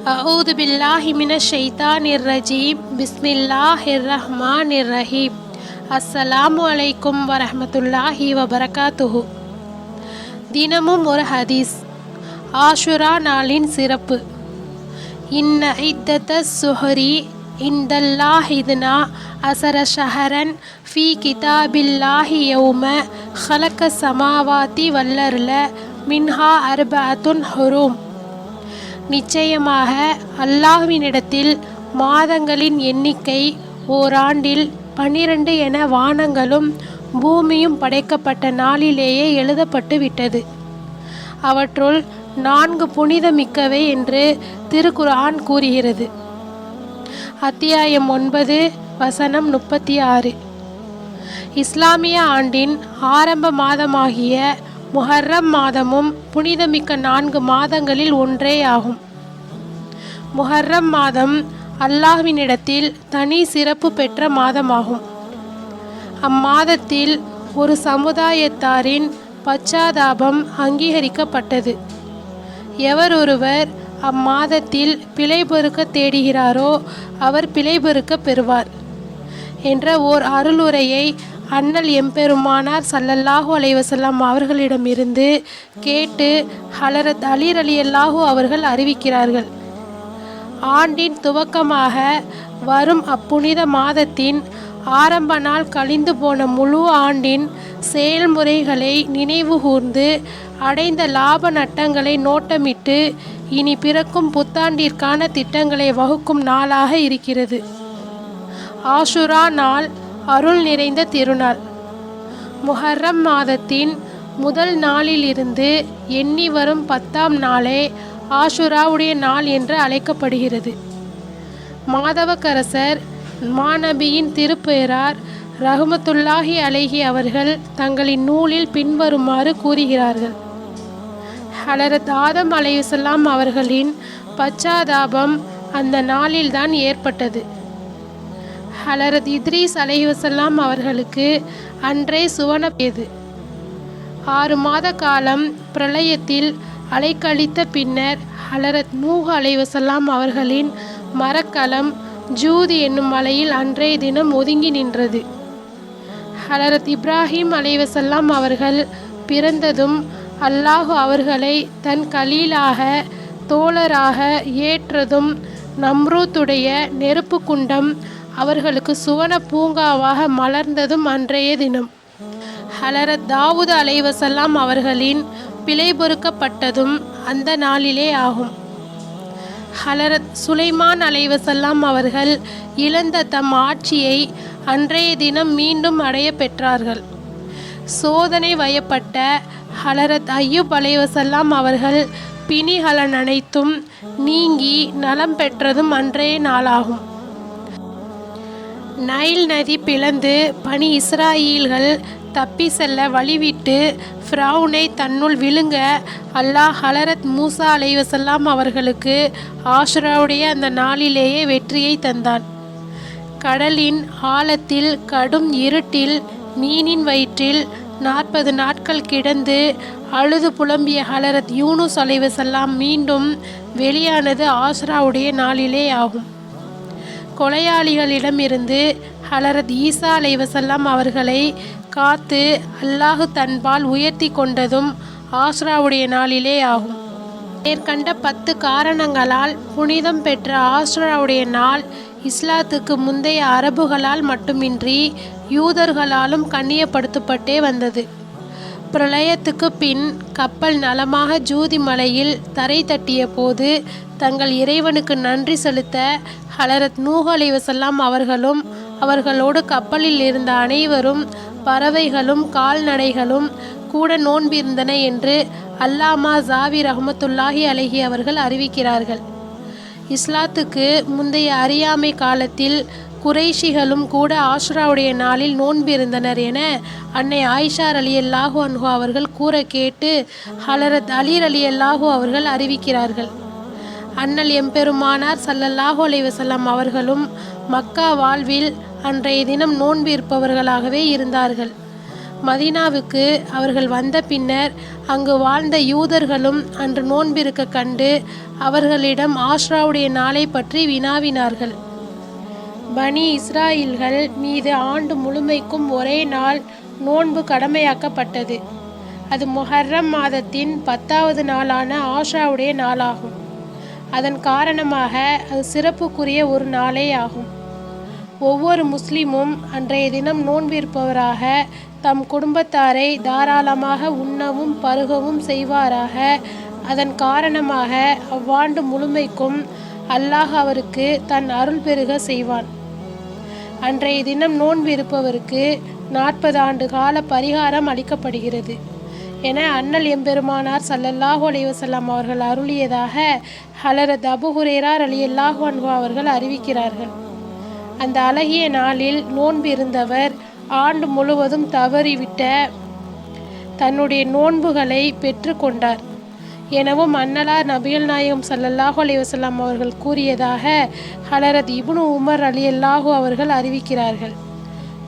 அஊது பில்லாஹி மினஷ் ஷைத்தானிர் ரஜீம். பிஸ்மில்லாஹிர் ரஹ்மானிர் ரஹீம். அஸ்ஸலாமு அலைக்கும் வரஹ்மத்துல்லாஹி வபரகாத்துஹு. தினமும் ஒரு ஹதீஸ். ஆஷுரா நாளின் சிறப்பு. இன்ன இத்தத்தஸ் சுஹரி இந்தல்லாஹிதுனா அசர ஷஹரன் ஃபி கிதாபில்லாஹி யௌம ஹலக்க சமாவாதி வல்லர்ல மின்ஹா அர்பஅத்துன் ஹுரும். நிச்சயமாக அல்லாஹ்வினிடத்தில் மாதங்களின் எண்ணிக்கை ஓராண்டில் 12 என வானங்களும் பூமியும் படைக்கப்பட்ட நாளிலேயே எழுதப்பட்டு விட்டது. அவற்றுள் 4 புனிதமிக்கவை என்று திருக்குர்ஆன் கூறுகிறது. அத்தியாயம் 9 வசனம் 36. இஸ்லாமிய ஆண்டின் ஆரம்ப மாதமாகிய முஹர்ரம் மாதமும் புனிதமிக்க 4 மாதங்களில் ஒன்றே ஆகும். முஹர்ரம் மாதம் அல்லாஹ்வினிடத்தில் தனி சிறப்பு பெற்ற மாதமாகும். அம்மாதத்தில் ஒரு சமுதாயத்தாரின் பச்சாதாபம் அங்கீகரிக்கப்பட்டது. எவர் ஒருவர் அம்மாதத்தில் பிழை பொறுக்க தேடுகிறாரோ அவர் பிழை பொறுக்க பெறுவார் என்ற ஓர் அருளுரையை அண்ணல் எம்பெருமானார் ஸல்லல்லாஹு அலைஹி வஸல்லம் அவர்களிடமிருந்து கேட்டு ஹலரத் அலி ரலியல்லாஹு அவர்கள் அறிவிக்கிறார்கள். ஆண்டின் துவக்கமாக வரும் அப்புனித மாதத்தின் ஆரம்ப நாள் கழிந்து போன முழு ஆண்டின் செயல்முறைகளை நினைவு கூர்ந்து அடைந்த லாப நட்டங்களை நோட்டமிட்டு இனி பிறக்கும் புத்தாண்டிற்கான திட்டங்களை வகுக்கும் நாளாக இருக்கிறது. ஆஷுரா நாள் அருள் நிறைந்த திருநாள். முஹர்ரம் மாதத்தின் முதல் நாளிலிருந்து எண்ணி வரும் 10ஆம் நாளே ஆஷுராவுடைய நாள் என்று அழைக்கப்படுகிறது. மாதவக்கரசர் மாநபியின் திருப்பெயரார் ரஹ்மத்துல்லாஹி அலைஹி அவர்கள் தங்களின் நூலில் பின்வருமாறு கூறுகிறார்கள். ஹலரத் ஆதம் அலைஹிஸ்ஸலாம் அவர்களின் பச்சாதாபம் அந்த நாளில்தான் ஏற்பட்டது. ஹலரத் இத்ரீஸ் அலைஹிஸ்ஸலாம் அவர்களுக்கு அன்றே சுவனப்பேது. 6 மாத காலம் பிரளயத்தில் அலைக்கழித்த பின்னர் ஹலரத் நூஹ் அலைஹிஸ்ஸலாம் அவர்களின் மரக்கலம் ஜூத் என்னும் மலையில் அன்றைய தினம் ஒதுங்கி நின்றது. ஹலரத் இப்ராஹிம் அலைஹிஸ்ஸலாம் அவர்கள் பிறந்ததும் அல்லாஹ் அவர்களை தன் கலீலாக தோழராக ஏற்றதும் நம்ரூத்துடைய நெருப்பு குண்டம் அவர்களுக்கு சுவன பூங்காவாக மலர்ந்ததும் அன்றைய தினம். ஹலரத் தாவூத் அலைஹிஸ்ஸலாம் அவர்களின் பிழை பொறுக்கப்பட்டதும் அந்த நாளிலே ஆகும். ஹலரத் சுலைமான் அலைஹிஸ்ஸலாம் அவர்கள் இழந்த தம் ஆட்சியை அன்றைய தினம் மீண்டும் அடைய பெற்றார்கள். சோதனை வயப்பட்ட ஹலரத் அய்யூப் அலைஹிஸ்ஸலாம் அவர்கள் பிணிகளன் அனைத்தும் நீங்கி நலம் பெற்றதும் அன்றைய நாளாகும். நைல் நதி பிளந்து பனி இஸ்ராயீல்கள் தப்பி செல்ல வழிவிட்டு ஃபிரௌனை தன்னுள் விழுங்க அல்லாஹ் ஹலரத் மூசா அலைஹிஸ்ஸலாம் அவர்களுக்கு ஆஷுராவுடைய அந்த நாளிலேயே வெற்றியை தந்தான். கடலின் ஆழத்தில் கடும் இருட்டில் மீனின் வயிற்றில் 40 நாட்கள் கிடந்து அழுது புலம்பிய ஹலரத் யூனுஸ் அலைஹிஸ்ஸலாம் மீண்டும் வெளியானது ஆஷுராவுடைய நாளிலே ஆகும். கொலையாளிகளிடமிருந்து ஹலரத் ஈசா அலைஹிஸ்ஸலாம் அவர்களை காத்து அல்லாஹ் தன்பால் உயர்த்தி கொண்டதும் ஆஷுராவுடைய நாளிலே ஆகும். மேற்கண்ட 10 காரணங்களால் புனிதம் பெற்ற ஆஷுராவுடைய நாள் இஸ்லாத்துக்கு முந்தைய அரபுகளால் மட்டுமின்றி யூதர்களாலும் கண்ணியப்படுத்தப்பட்டே வந்தது. பிரளயத்துக்கு பின் கப்பல் நலமாக ஜூதி மலையில் தரை தட்டிய போது தங்கள் இறைவனுக்கு நன்றி செலுத்த ஹலரத் நூஹ் அலைஹிஸ்ஸலாம் அவர்களும் அவர்களோடு கப்பலில் இருந்த அனைவரும் பறவைகளும் கால்நடைகளும் கூட நோன்பிருந்தன என்று அல்லாமா ஜாவி ரஹ்மத்துல்லாஹி அலைஹி அவர்கள் அறிவிக்கிறார்கள். இஸ்லாத்துக்கு முந்தைய அறியாமை காலத்தில் குறைஷிகளும் கூட ஆஷுராவுடைய நாளில் நோன்பிருந்தனர் என அன்னை ஆயிஷா ரலியல்லாஹு அன்ஹா அவர்கள் கூற கேட்டு ஹலரத் அலி ரலியல்லாஹு அவர்கள் அறிவிக்கிறார்கள். அண்ணல் எம்பெருமானார் ஸல்லல்லாஹு அலைஹி வஸல்லம் அவர்களும் மக்கா வாழ்வில் அன்றைய தினம் நோன்பு இருப்பவர்களாகவே இருந்தார்கள். மதீனாவுக்கு அவர்கள் வந்த பின்னர் அங்கு வாழ்ந்த யூதர்களும் அன்று நோன்பிருக்க கண்டு அவர்களிடம் ஆஷ்ராவுடைய நாளை பற்றி வினாவினார்கள். பனி இஸ்ராயில்கள் மீது ஆண்டு முழுமைக்கும் ஒரே நாள் நோன்பு கடமையாக்கப்பட்டது. அது முஹர்ரம் மாதத்தின் 10வது நாளான ஆஷாவுடைய நாளாகும். அதன் காரணமாக அது சிறப்புக்குரிய ஒரு நாளே ஆகும். ஒவ்வொரு முஸ்லிமும் அன்றைய தினம் நோன்பிருப்பவராக தம் குடும்பத்தாரை தாராளமாக உண்ணவும் பருகவும் செய்வாராக. அதன் காரணமாக அவ்வாண்டு முழுமைக்கும் அல்லாஹ் அவருக்கு தன் அருள் பெருக செய்வான். அன்றைய தினம் நோன்பு இருப்பவருக்கு 40 ஆண்டு கால பரிகாரம் அளிக்கப்படுகிறது என அண்ணல் எம்பெருமானார் ஸல்லல்லாஹு அலைஹி வஸல்லம் அவர்கள் அருளியதாக ஹலரத் அபூ ஹுரைரா ரலியல்லாஹு அன்ஹு அவர்கள் அறிவிக்கிறார்கள். அந்த அழகிய நாளில் நோன்பு இருந்தவர் ஆண்டு முழுவதும் தவறிவிட்ட தன்னுடைய நோன்புகளை பெற்று கொண்டார் எனவும் அன்னலார் நபிகள் நாயகம் ஸல்லல்லாஹு அலைஹி வஸல்லம் அவர்கள் கூறியதாக ஹலரத் இப்னு உமர் ரலியல்லாஹு அவர்கள் அறிவிக்கிறார்கள்.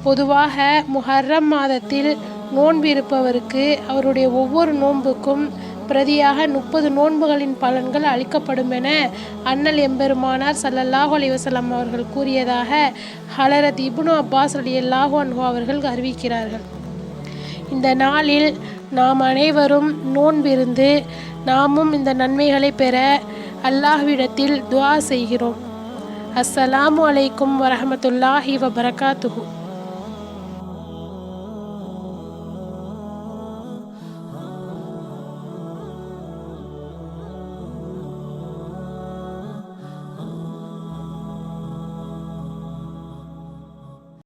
பொதுவாக முஹர்ரம் மாதத்தில் நோன்பு இருப்பவருக்கு அவருடைய ஒவ்வொரு நோன்புக்கும் பிரதியாக 30 நோன்புகளின் பலன்கள் அளிக்கப்படும் என அண்ணல் எம்பெருமானார் ஸல்லல்லாஹு அலைஹி வஸல்லம் அவர்கள் கூறியதாக ஹலரத் இப்னு அப்பாஸ் ரலியல்லாஹு அன்ஹு அவர்கள் அறிவிக்கிறார்கள். இந்த நாளில் நாம் அனைவரும் நோன்பிருந்து நாமும் இந்த நன்மைகளை பெற அல்லாஹ்விடத்தில் துஆ செய்கிறோம். அஸ்ஸலாமு அலைக்கும் வரஹ்மத்துல்லாஹி வபரகாத்துஹு.